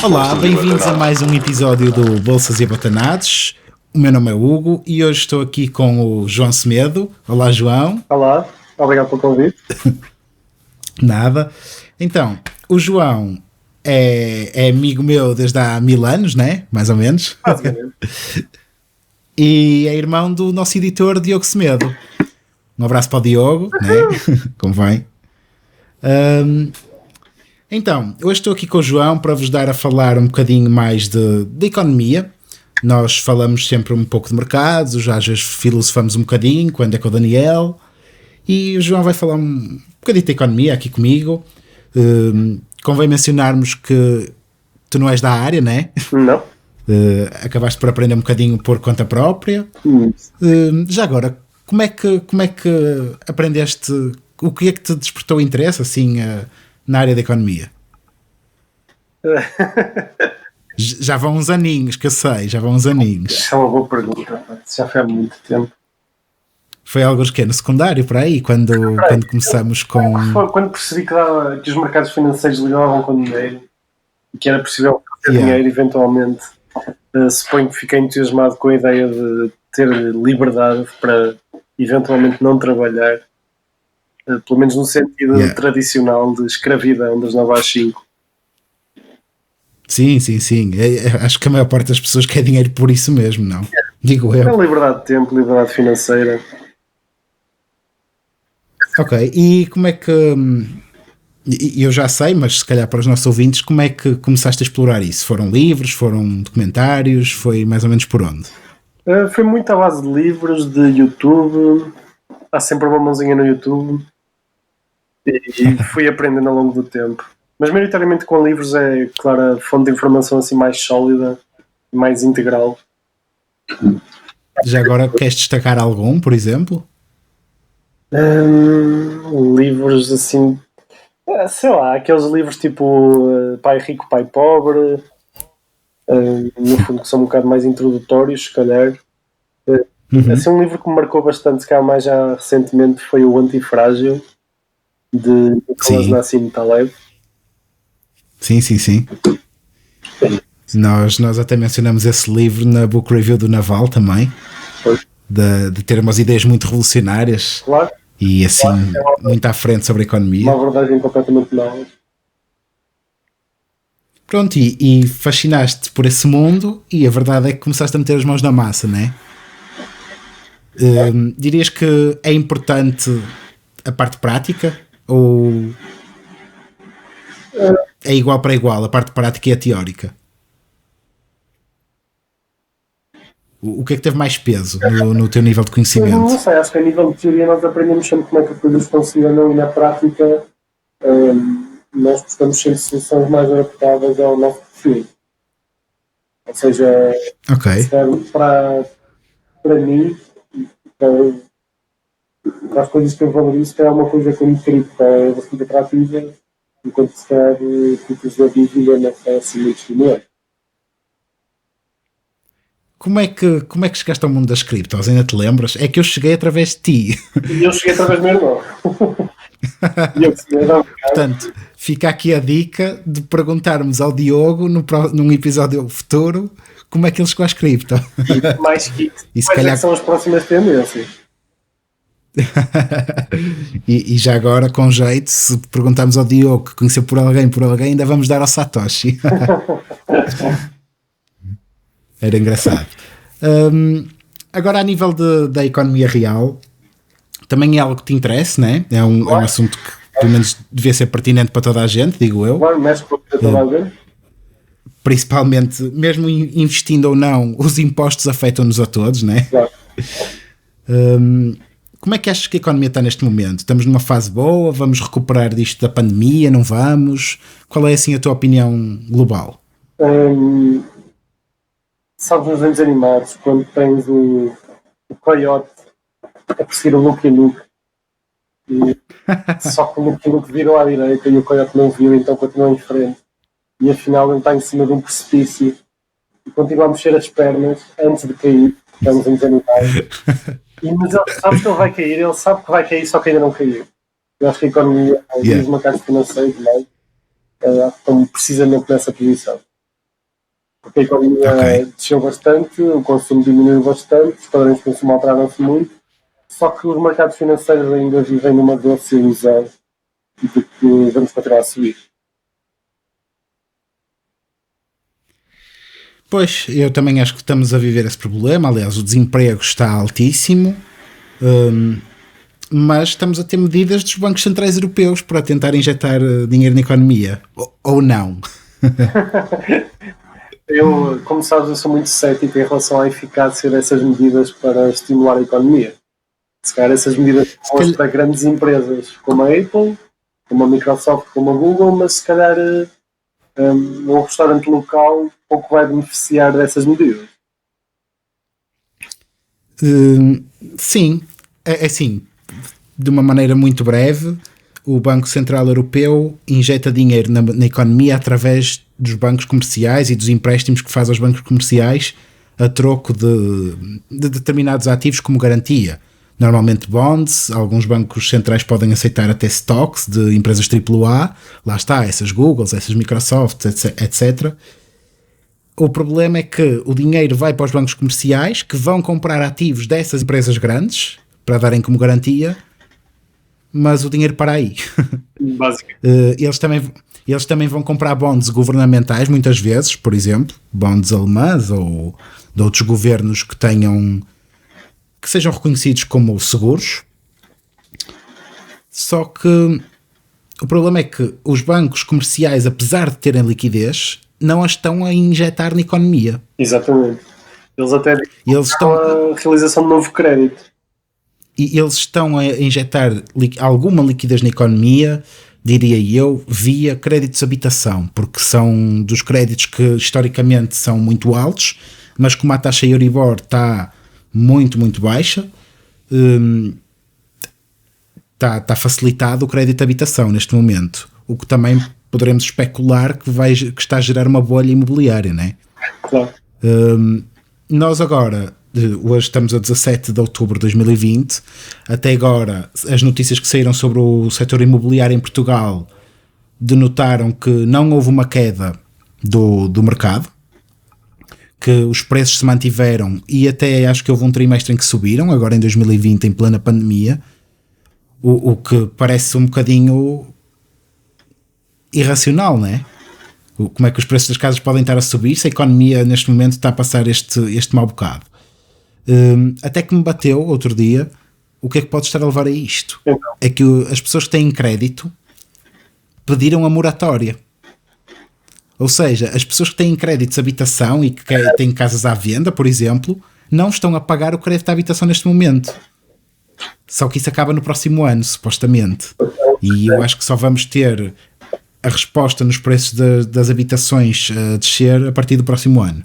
Olá, bem-vindos a mais um episódio do Bolsas e Abatanados. O meu nome é Hugo e hoje estou aqui com o João Semedo. Olá, João. Olá, obrigado pelo convite. Nada. Então, o João é amigo meu desde há 1000 anos, né? Mais ou menos. Basicamente. E é irmão do nosso editor Diogo Semedo. Um abraço para o Diogo, né? Convém. Então, hoje estou aqui com o João para vos dar a falar um bocadinho mais de economia. Nós falamos sempre um pouco de mercados, às vezes filosofamos um bocadinho, quando é com o Daniel. E o João vai falar um bocadinho de economia aqui comigo. Convém mencionarmos que tu não és da área, né? Não. Acabaste por aprender um bocadinho por conta própria. Já agora, como é que aprendeste? O que é que te despertou interesse assim na área da economia? Já vão uns aninhos, que eu sei, já vão uns aninhos. Isso é uma boa pergunta, já foi há muito tempo. Foi algo que no secundário, por aí, quando começamos com... Foi quando percebi que os mercados financeiros lidavam com dinheiro e que era possível fazer dinheiro eventualmente. Suponho que fiquei entusiasmado com a ideia de ter liberdade para eventualmente não trabalhar, pelo menos no sentido tradicional de escravidão das 9 às 5. Sim. Acho que a maior parte das pessoas quer dinheiro por isso mesmo, não? Digo eu. É liberdade de tempo, liberdade financeira. Ok, e como é que... Eu já sei, mas se calhar para os nossos ouvintes, como é que começaste a explorar isso? Foram livros, foram documentários, foi mais ou menos por onde? Foi muito à base de livros, de YouTube. Há sempre uma mãozinha no YouTube e fui aprendendo ao longo do tempo. Mas maioritariamente com livros é, claro, a fonte de informação assim mais sólida, mais integral. Já agora queres destacar algum, por exemplo? Livros assim, sei lá, aqueles livros tipo Pai Rico, Pai Pobre, no fundo que são um bocado mais introdutórios, se calhar. Assim, um livro que me marcou bastante, se calhar mais já recentemente, foi o Antifrágil, de Nicholas Nassim Taleb. Sim. Nós até mencionamos esse livro na book review do Naval também, de ter umas ideias muito revolucionárias. Claro. E assim, muito à frente sobre a economia. Uma abordagem completamente nova. Pronto, e fascinaste por esse mundo e a verdade é que começaste a meter as mãos na massa, não é? Dirias que é importante a parte prática ou é igual para igual, a parte prática e a teórica? O que é que teve mais peso no teu nível de conhecimento? Não sei, acho que a nível de teoria nós aprendemos sempre como é que as coisas funcionam e na prática nós buscamos sempre soluções mais adaptadas ao nosso perfil. Ou seja, para mim, para as coisas que eu valorizo, é uma coisa que eu me cripto, é bastante atrativa, enquanto se calhar tipos da dívida não é assim muito estimulante. Como é que chegaste ao mundo das criptos? Ainda te lembras? É que eu cheguei através de ti. E eu cheguei através do meu irmão. Portanto, fica aqui a dica de perguntarmos ao Diogo num episódio futuro como é que ele chegou às cripto. Mais que isso, quais é que são as próximas tendências? e já agora, com jeito, se perguntarmos ao Diogo que conheceu por alguém, ainda vamos dar ao Satoshi. Era engraçado. Agora, a nível da economia real, também é algo que te interessa, né? É um assunto que pelo menos devia ser pertinente para toda a gente, digo eu. Claro, mexe para toda a gente. Principalmente, mesmo investindo ou não, os impostos afetam-nos a todos, né? Claro. Como é que achas que a economia está neste momento? Estamos numa fase boa? Vamos recuperar disto da pandemia? Não vamos? Qual é assim a tua opinião global? Sabes, nos desenhos animados, quando tens o coiote a perseguir o Luke Luke, só que o Luke Luke virou à direita e o coiote não viu, então continuou em frente. E afinal ele está em cima de um precipício e continua a mexer as pernas antes de cair. Estamos em animais. Mas ele sabe que ele vai cair, ele sabe que vai cair, só que ainda não caiu. Eu acho que a economia e os mercados financeiros estão precisamente nessa posição. porque a Ok. economia desceu bastante, o consumo diminuiu bastante, os padrões de consumo alteraram-se muito, só que os mercados financeiros ainda vivem numa doce ilusão de que vamos continuar a subir. Pois, eu também acho que estamos a viver esse problema. Aliás, o desemprego está altíssimo, mas estamos a ter medidas dos bancos centrais europeus para tentar injetar dinheiro na economia. Ou não. Eu, como sabes, eu sou muito cético em relação à eficácia dessas medidas para estimular a economia. Se calhar essas medidas Se são calhar, para grandes empresas como a Apple, como a Microsoft, como a Google, mas se calhar um restaurante local pouco vai beneficiar dessas medidas. sim, é assim, de uma maneira muito breve, o Banco Central Europeu injeta dinheiro na economia através dos bancos comerciais e dos empréstimos que faz aos bancos comerciais a troco de determinados ativos como garantia. Normalmente bonds, alguns bancos centrais podem aceitar até stocks de empresas AAA, lá está, essas Googles, essas Microsofts, etc. O problema é que o dinheiro vai para os bancos comerciais que vão comprar ativos dessas empresas grandes para darem como garantia, mas o dinheiro para aí. Basicamente. Eles também vão comprar bonds governamentais, muitas vezes, por exemplo, bonds alemãs ou de outros governos que sejam reconhecidos como seguros. Só que o problema é que os bancos comerciais, apesar de terem liquidez, não a estão a injetar na economia. Exatamente. Eles até E eles estão, a realização de novo crédito. e eles estão a injetar alguma liquidez na economia, diria eu, via créditos de habitação, porque são dos créditos que historicamente são muito altos, mas como a taxa Euribor está muito baixa, está facilitado o crédito de habitação neste momento, o que também poderemos especular que está a gerar uma bolha imobiliária, não é? Claro. Nós agora, hoje estamos a 17 de outubro de 2020, até agora as notícias que saíram sobre o setor imobiliário em Portugal denotaram que não houve uma queda do mercado, que os preços se mantiveram e até acho que houve um trimestre em que subiram, agora em 2020, em plena pandemia, o que parece um bocadinho irracional, não é? Como é que os preços das casas podem estar a subir se a economia neste momento está a passar este mau bocado? Até que me bateu outro dia o que é que pode estar a levar a isto. Então. É que as pessoas que têm crédito pediram a moratória. Ou seja, as pessoas que têm créditos de habitação e que têm casas à venda, por exemplo, não estão a pagar o crédito de habitação neste momento. Só que isso acaba no próximo ano, supostamente. E eu acho que só vamos ter a resposta nos preços das habitações a descer a partir do próximo ano.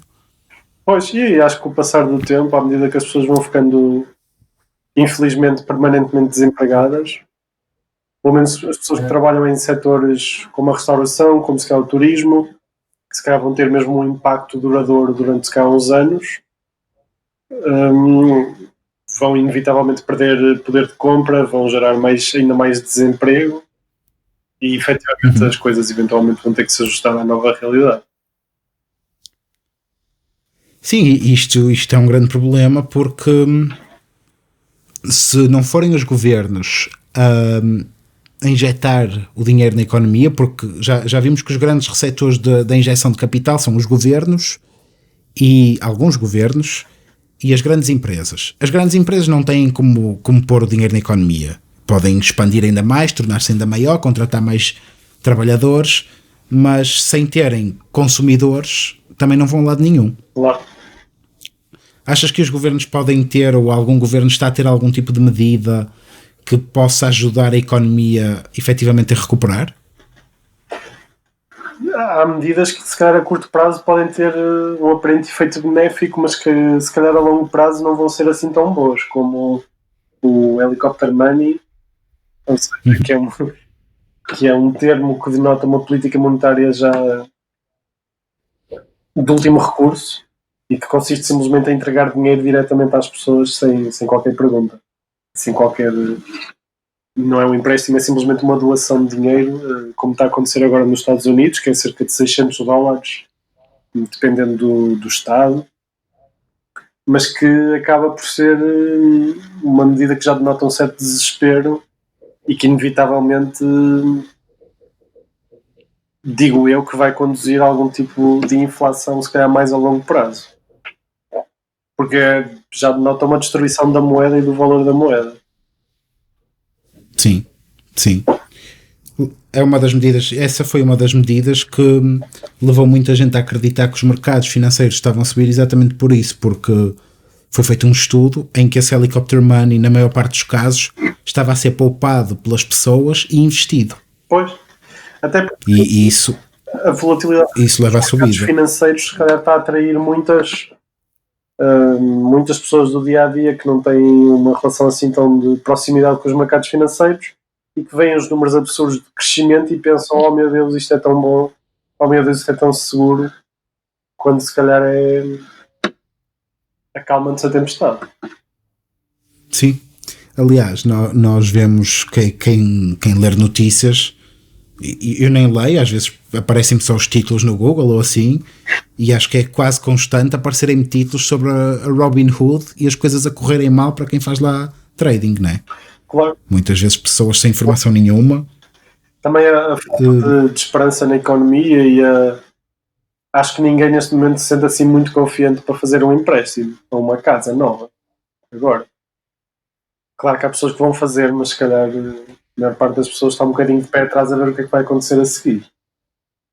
Pois, e acho que com o passar do tempo, à medida que as pessoas vão ficando, infelizmente, permanentemente desempregadas, pelo menos as pessoas que trabalham em setores como a restauração, como se calhar o turismo, que se calhar vão ter mesmo um impacto duradouro durante se calhar uns anos, vão inevitavelmente perder poder de compra, vão gerar ainda mais desemprego e efetivamente as coisas eventualmente vão ter que se ajustar à nova realidade. Sim, isto é um grande problema porque se não forem os governos a injetar o dinheiro na economia, porque já vimos que os grandes receptores da injeção de capital são os governos e alguns governos e as grandes empresas. As grandes empresas não têm como pôr o dinheiro na economia. Podem expandir ainda mais, tornar-se ainda maior, contratar mais trabalhadores, mas sem terem consumidores também não vão a lado nenhum. Claro. Achas que os governos podem ter, ou algum governo está a ter algum tipo de medida que possa ajudar a economia efetivamente a recuperar? Há medidas que se calhar a curto prazo podem ter um aparente efeito benéfico, mas que se calhar a longo prazo não vão ser assim tão boas, como o helicopter money, ou seja, que é um termo que denota uma política monetária já de último recurso e que consiste simplesmente em entregar dinheiro diretamente às pessoas sem qualquer pergunta, sem qualquer... Não é um empréstimo, é simplesmente uma doação de dinheiro, como está a acontecer agora nos Estados Unidos, que é cerca de $600 dependendo do Estado, mas que acaba por ser uma medida que já denota um certo desespero e que inevitavelmente, digo eu, que vai conduzir a algum tipo de inflação, se calhar mais a longo prazo. Porque já denota uma destruição da moeda e do valor da moeda. Sim, sim. É uma das medidas, essa foi uma das medidas que levou muita gente a acreditar que os mercados financeiros estavam a subir exatamente por isso, porque foi feito um estudo em que esse helicopter money, na maior parte dos casos, estava a ser poupado pelas pessoas e investido. Pois, até porque E isso, a volatilidade isso leva à dos mercados subida. financeiros, se calhar, está a atrair muitas pessoas do dia a dia que não têm uma relação assim tão de proximidade com os mercados financeiros e que veem os números absurdos de crescimento e pensam: oh meu Deus, isto é tão bom, oh meu Deus, isto é tão seguro, quando se calhar acalma-nos a tempestade. Sim. Aliás, nós vemos que quem ler notícias, e eu nem leio, às vezes aparecem-me só os títulos no Google ou assim, e acho que é quase constante aparecerem-me títulos sobre a Robinhood e as coisas a correrem mal para quem faz lá trading, não é? Claro. Muitas vezes pessoas sem informação nenhuma. Também a falta de esperança na economia e acho que ninguém neste momento se sente assim muito confiante para fazer um empréstimo a uma casa nova. Agora, claro que há pessoas que vão fazer, mas se calhar a maior parte das pessoas está um bocadinho de pé atrás a ver o que é que vai acontecer a seguir.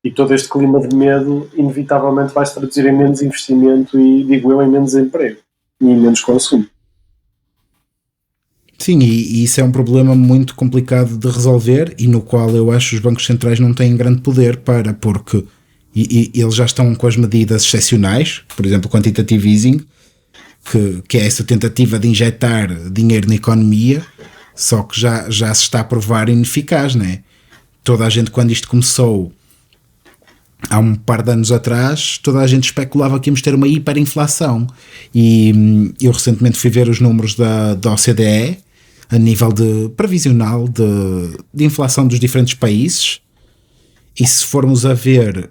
E todo este clima de medo inevitavelmente vai se traduzir em menos investimento e, digo eu, em menos emprego e em menos consumo. Sim, e isso é um problema muito complicado de resolver e no qual eu acho que os bancos centrais não têm grande poder porque eles já estão com as medidas excepcionais, por exemplo, o quantitative easing, que é essa tentativa de injetar dinheiro na economia, só que já se está a provar ineficaz, não é? Toda a gente, quando isto começou há um par de anos atrás, toda a gente especulava que íamos ter uma hiperinflação e eu recentemente fui ver os números da OCDE a nível de previsional de inflação dos diferentes países, e se formos a ver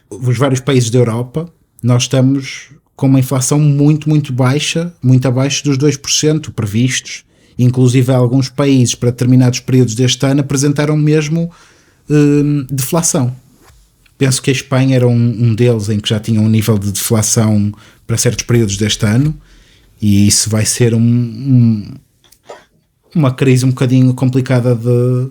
os vários países da Europa, nós estamos com uma inflação muito, muito baixa, muito abaixo dos 2% previstos. Inclusive alguns países para determinados períodos deste ano apresentaram mesmo deflação. Penso que a Espanha era um deles em que já tinha um nível de deflação para certos períodos deste ano, e isso vai ser uma crise um bocadinho complicada de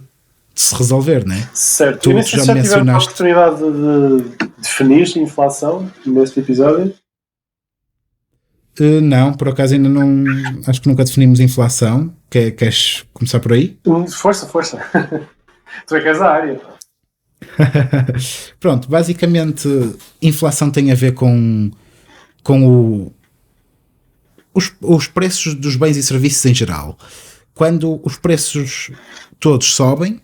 se resolver, não é? Certo. Tu Eu nem sei se já tivemos a oportunidade de definir inflação neste episódio. Não, por acaso ainda não. Acho que nunca definimos inflação. Queres começar por aí? Força. Tu é que és a área. Pronto, basicamente inflação tem a ver com os preços dos bens e serviços em geral. Quando os preços todos sobem,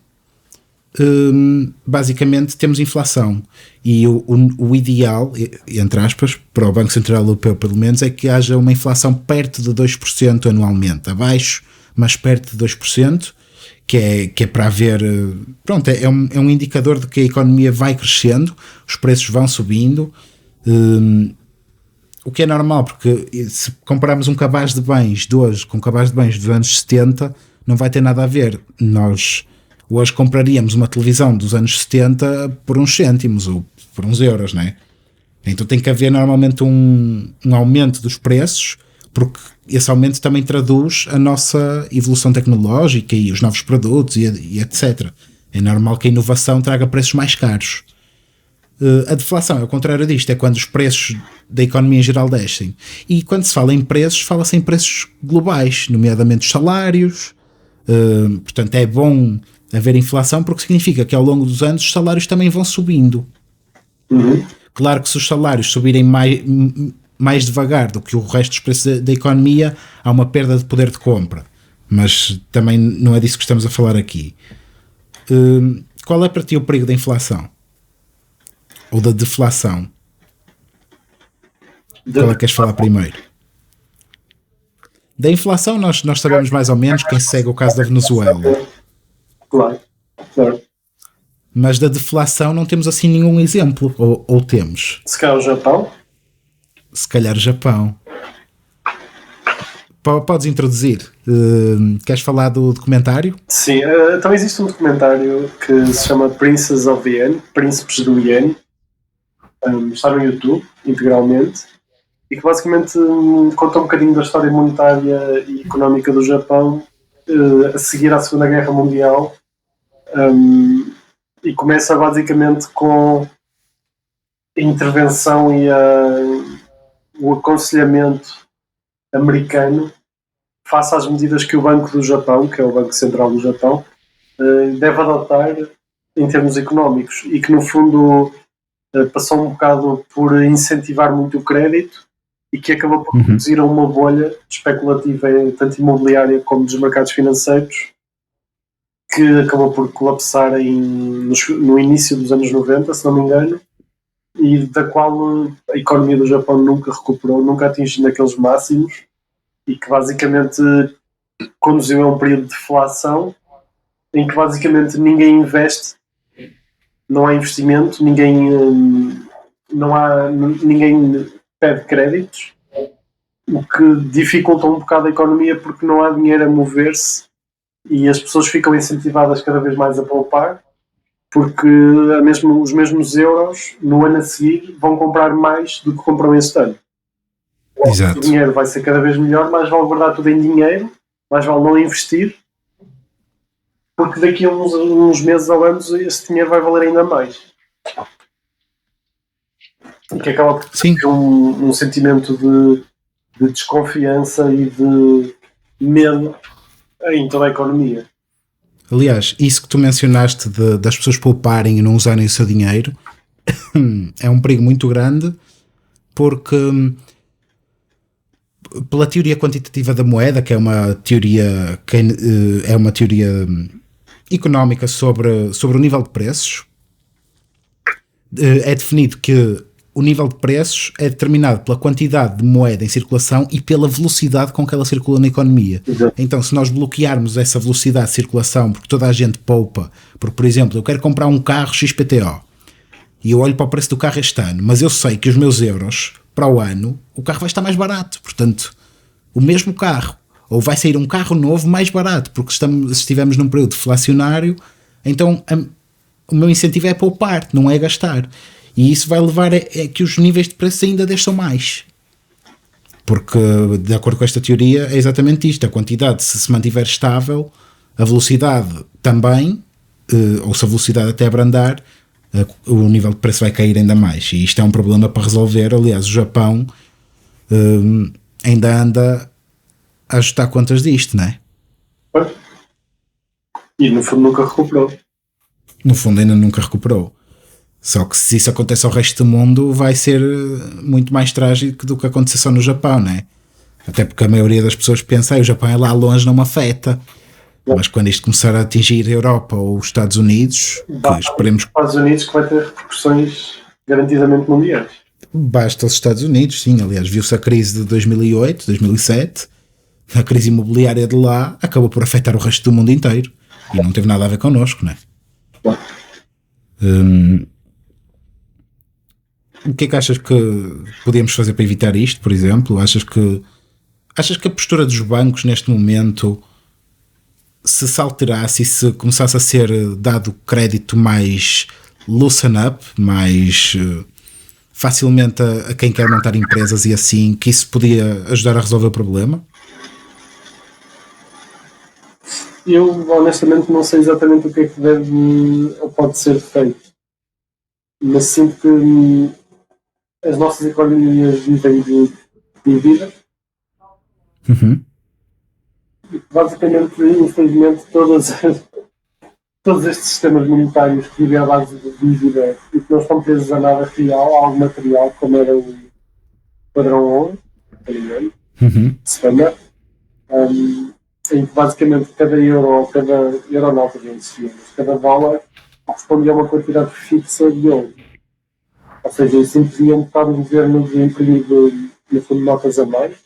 basicamente temos inflação, e o ideal, entre aspas, para o Banco Central Europeu pelo menos, é que haja uma inflação perto de 2% anualmente, abaixo, mas perto de 2%, que é para haver, pronto, é um indicador de que a economia vai crescendo, os preços vão subindo, o que é normal, porque se compararmos um cabaz de bens de hoje com um cabaz de bens dos anos 70, não vai ter nada a ver. Nós hoje compraríamos uma televisão dos anos 70 por uns cêntimos ou por uns euros, não é? Então tem que haver normalmente um aumento dos preços, porque esse aumento também traduz a nossa evolução tecnológica e os novos produtos e etc. É normal que a inovação traga preços mais caros. A deflação é o contrário disto, é quando os preços da economia em geral descem. E quando se fala em preços, fala-se em preços globais, nomeadamente os salários. Portanto, é bom haver inflação porque significa que ao longo dos anos os salários também vão subindo. Claro que se os salários subirem mais devagar do que o resto dos preços da economia, há uma perda de poder de compra, mas também não é disso que estamos a falar aqui. Qual é para ti o perigo da inflação? Ou da deflação? Qual é que queres falar primeiro? Da inflação nós sabemos mais ou menos, quem segue o caso da Venezuela. Claro. Mas da deflação não temos assim nenhum exemplo, ou temos? Se calhar o Japão. Se calhar Japão. Podes introduzir. Queres falar do documentário? Sim, então existe um documentário que se chama Princes of the Yen, Príncipes do Yen, está no YouTube, integralmente, e que basicamente conta um bocadinho da história monetária e económica do Japão a seguir à Segunda Guerra Mundial, e começa basicamente com a intervenção e o aconselhamento americano face às medidas que o Banco do Japão, que é o Banco Central do Japão, deve adotar em termos económicos, e que no fundo passou um bocado por incentivar muito o crédito e que acabou por reduzir a uma bolha especulativa, tanto imobiliária como dos mercados financeiros, que acabou por colapsar no início dos anos 90, se não me engano, e da qual a economia do Japão nunca recuperou, nunca atingindo aqueles máximos, e que basicamente conduziu a um período de deflação em que basicamente ninguém investe, não há investimento, ninguém pede créditos, o que dificulta um bocado a economia porque não há dinheiro a mover-se e as pessoas ficam incentivadas cada vez mais a poupar, porque os mesmos euros no ano a seguir vão comprar mais do que compram este ano. Exato. O dinheiro vai ser cada vez melhor, mais vale guardar tudo em dinheiro, mais vale não investir, porque daqui a uns meses ou anos esse dinheiro vai valer ainda mais. E que acaba por ter um sentimento de desconfiança e de medo em toda a economia. Aliás, isso que tu mencionaste das pessoas pouparem e não usarem o seu dinheiro é um perigo muito grande, porque pela teoria quantitativa da moeda, que é uma teoria económica sobre o nível de preços, é definido que o nível de preços é determinado pela quantidade de moeda em circulação e pela velocidade com que ela circula na economia. Exato. Então, se nós bloquearmos essa velocidade de circulação, porque toda a gente poupa, porque, por exemplo, eu quero comprar um carro XPTO e eu olho para o preço do carro este ano, mas eu sei que os meus euros para o ano, o carro vai estar mais barato. Portanto, o mesmo carro, ou vai sair um carro novo mais barato, porque estivemos num período deflacionário, então o meu incentivo é poupar, não é gastar. E isso vai levar a que os níveis de preço ainda desçam mais. Porque, de acordo com esta teoria, é exatamente isto. A quantidade, se mantiver estável, a velocidade também, ou se a velocidade até abrandar, o nível de preço vai cair ainda mais. E isto é um problema para resolver. Aliás, o Japão ainda anda a ajustar contas disto, não é? E no fundo nunca recuperou. No fundo ainda nunca recuperou. Só que se isso acontece ao resto do mundo, vai ser muito mais trágico do que acontecer só no Japão, não é? Até porque a maioria das pessoas pensa, o Japão é lá longe, não me afeta. Mas quando isto começar a atingir a Europa ou os Estados Unidos, que esperemos... Os Estados Unidos que vai ter repercussões garantidamente mundiais. Basta os Estados Unidos, sim. Aliás, viu-se a crise de 2008, 2007, a crise imobiliária de lá acabou por afetar o resto do mundo inteiro. E não teve nada a ver connosco, não é? O que é que achas que podíamos fazer para evitar isto, por exemplo? Achas que a postura dos bancos neste momento, se alterasse e se começasse a ser dado crédito mais loosen up, mais facilmente a quem quer montar empresas e assim, que isso podia ajudar a resolver o problema? Eu honestamente não sei exatamente o que é que deve ou pode ser feito, mas sinto que as nossas economias vivem de dívida. Basicamente, infelizmente, todos estes sistemas monetários que vivem à base de dívida e que não estão presos a nada real, a algo material, como era o padrão ouro, standard, em que basicamente cada euro, cada euronota de cada dólar correspondia a uma quantidade fixa de ouro. Ou seja, isso impedia um bocado o governo de imprimir, no fundo, notas a mais.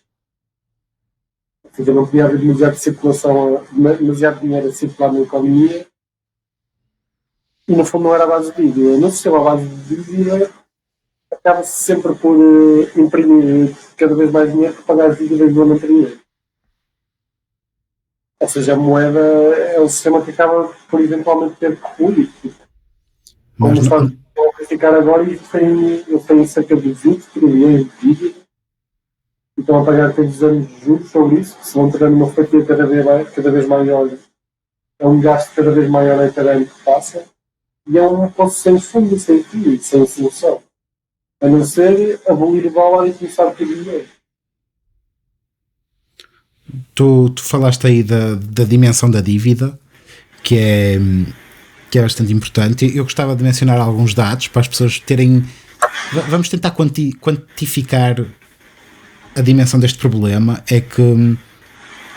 Ou seja, não podia haver demasiado dinheiro a circular na economia. e no fundo não era a base de dívida. No sistema a base de dívida acaba-se sempre por imprimir cada vez mais dinheiro para pagar as dívidas do ano anterior. Ou seja, a moeda é um sistema que acaba por eventualmente ter que ruir. Como os Estados Unidos vão verificar agora, eles têm cerca de 20 trilhões de dívidas e estão a pagar todos os anos de juros sobre isso, que se vão tornando uma fatia cada vez maior. É um gasto cada vez maior a cada ano que passa e é um poço sem fundo, sem fim, sem solução. A não ser abolir o dólar e começar por dinheiro. Tu falaste aí da dimensão da dívida, que é bastante importante. Eu gostava de mencionar alguns dados para as pessoas terem. Vamos tentar quantificar a dimensão deste problema. É que,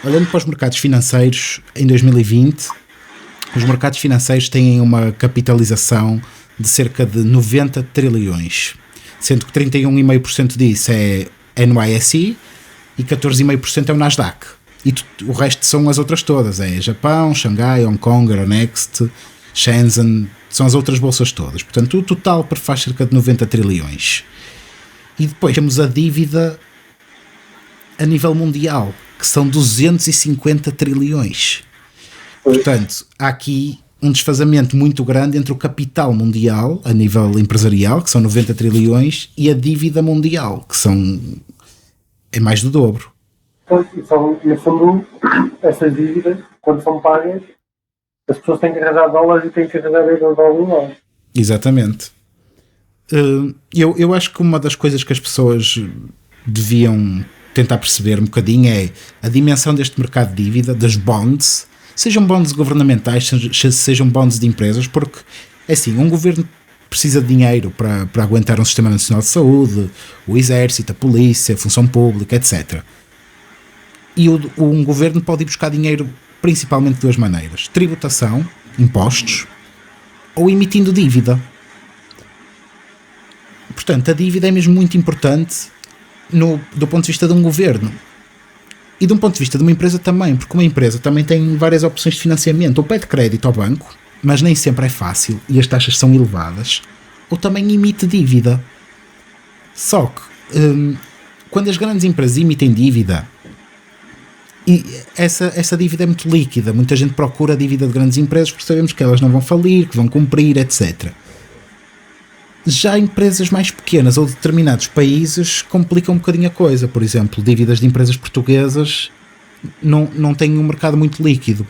olhando para os mercados financeiros, em 2020, os mercados financeiros têm uma capitalização de cerca de 90 trilhões, sendo que 31,5% disso é NYSE e 14,5% é o Nasdaq. E o resto são as outras todas, é Japão, Xangai, Hong Kong, Euronext, Shenzhen, são as outras bolsas todas. Portanto, o total faz cerca de 90 trilhões. E depois temos a dívida a nível mundial, que são 250 trilhões. Portanto, há aqui um desfazamento muito grande entre o capital mundial, a nível empresarial, que são 90 trilhões, e a dívida mundial, que é mais do dobro. Então, no fundo, essas dívidas, quando são pagas, as pessoas têm que arranjar dólares e têm que arranjar euros de algum lado. Exatamente. Eu acho que uma das coisas que as pessoas deviam tentar perceber um bocadinho é a dimensão deste mercado de dívida, das bonds, sejam bonds governamentais, sejam bonds de empresas, porque, é assim, um governo precisa de dinheiro para aguentar um sistema nacional de saúde, o exército, a polícia, a função pública, etc. E um governo pode ir buscar dinheiro principalmente de duas maneiras: tributação, impostos, ou emitindo dívida. Portanto, a dívida é mesmo muito importante do ponto de vista de um governo. E de um ponto de vista de uma empresa também, porque uma empresa também tem várias opções de financiamento. Ou pede crédito ao banco, mas nem sempre é fácil e as taxas são elevadas, ou também emite dívida. Só que quando as grandes empresas emitem dívida, e essa dívida é muito líquida, muita gente procura a dívida de grandes empresas porque sabemos que elas não vão falir, que vão cumprir, etc. Já empresas mais pequenas ou determinados países complicam um bocadinho a coisa. Por exemplo, dívidas de empresas portuguesas não têm um mercado muito líquido,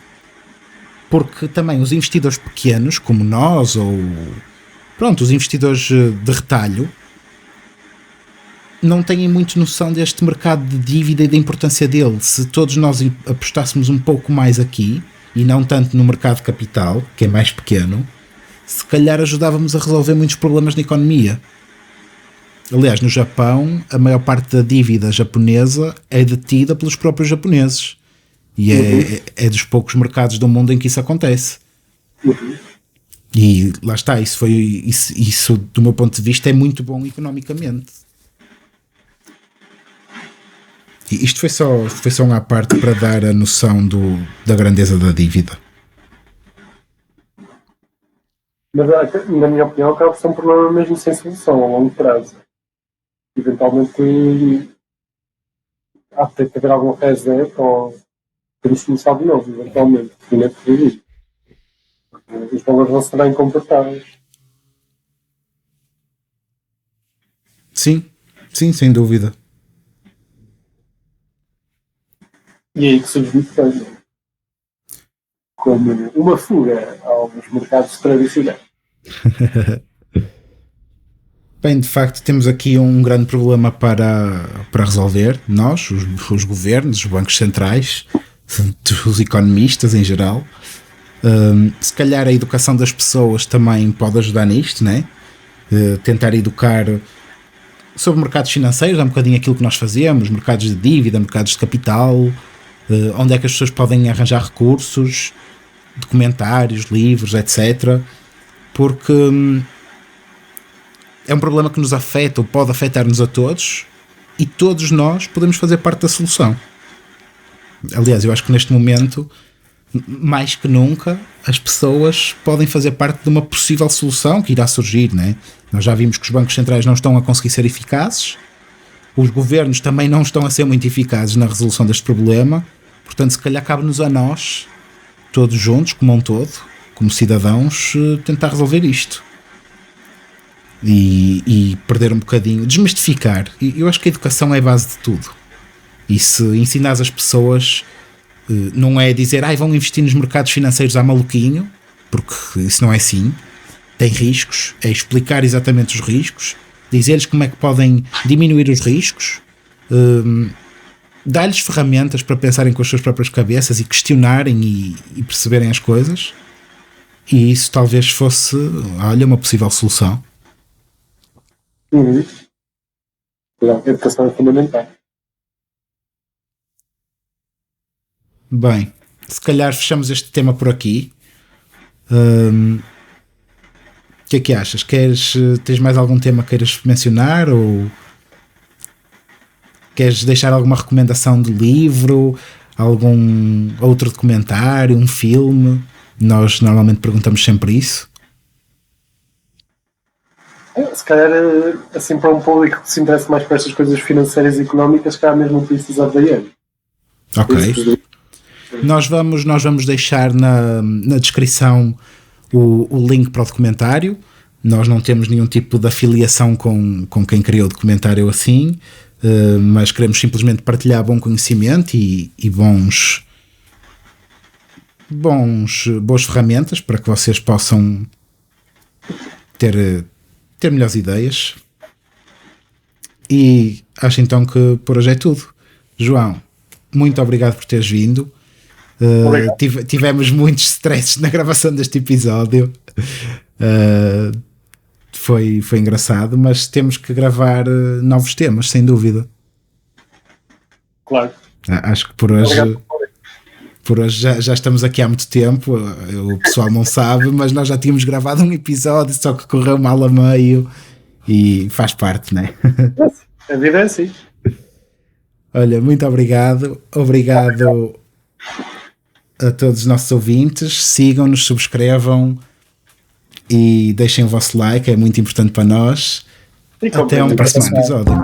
porque também os investidores pequenos, como nós, ou os investidores de retalho, não têm muito noção deste mercado de dívida e da importância dele. Se todos nós apostássemos um pouco mais aqui, e não tanto no mercado de capital, que é mais pequeno, se calhar ajudávamos a resolver muitos problemas na economia. Aliás, no Japão, a maior parte da dívida japonesa é detida pelos próprios japoneses. E é dos poucos mercados do mundo em que isso acontece. E lá está, isso do meu ponto de vista é muito bom economicamente. E isto foi só uma parte para dar a noção da grandeza da dívida. Mas, na minha opinião, acaba por ser um problema mesmo sem solução a longo prazo. Eventualmente, há de ter que haver algum reset ou temos que começar de novo, eventualmente. Os valores vão ser incomportáveis. Sim, sem dúvida. E aí que surge muito bem, como uma fuga aos mercados tradicionais. Bem, de facto temos aqui um grande problema para resolver, nós, os governos, os bancos centrais, os economistas em geral. Se calhar a educação das pessoas também pode ajudar nisto, né? Tentar educar sobre mercados financeiros, é um bocadinho aquilo que nós fazemos, mercados de dívida, mercados de capital, onde é que as pessoas podem arranjar recursos, documentários, livros, etc. Porque é um problema que nos afeta ou pode afetar-nos a todos e todos nós podemos fazer parte da solução. Aliás, eu acho que neste momento mais que nunca, as pessoas podem fazer parte de uma possível solução que irá surgir, né? Nós já vimos que os bancos centrais não estão a conseguir ser eficazes, os governos também não estão a ser muito eficazes na resolução deste problema, portanto, se calhar cabe-nos a nós, todos juntos, como um todo, como cidadãos, tentar resolver isto. E perder um bocadinho, desmistificar. Eu acho que a educação é a base de tudo. E se ensinares as pessoas, não é dizer, vão investir nos mercados financeiros à maluquinho, porque isso não é assim. Tem riscos, é explicar exatamente os riscos, dizer-lhes como é que podem diminuir os riscos, dar-lhes ferramentas para pensarem com as suas próprias cabeças e questionarem e perceberem as coisas. E isso talvez fosse, olha, uma possível solução. Uhum. A educação é fundamental. Bem, se calhar fechamos este tema por aqui. O que é que achas? Tens mais algum tema que queiras mencionar? Ou queres deixar alguma recomendação de livro? Algum outro documentário? Um filme? Nós normalmente perguntamos sempre isso. Se calhar, assim, para um público que se interessa mais por estas coisas financeiras e económicas, que há mesmo o Pieces of the End. Ok. Nós vamos deixar na descrição o link para o documentário. Nós não temos nenhum tipo de afiliação com quem criou o documentário assim, mas queremos simplesmente partilhar bom conhecimento e boas ferramentas para que vocês possam ter melhores ideias. E acho então que por hoje é tudo. João, muito obrigado por teres vindo. Tivemos muitos stresses na gravação deste episódio. Foi engraçado, mas temos que gravar novos temas, sem dúvida. Claro. Acho que por hoje já estamos aqui há muito tempo. O pessoal não sabe, mas nós já tínhamos gravado um episódio, só que correu mal a meio e faz parte, né? A vida é assim. Olha, muito obrigado. Obrigado a todos os nossos ouvintes. Sigam-nos, subscrevam e deixem o vosso like, é muito importante para nós. Até um próximo episódio.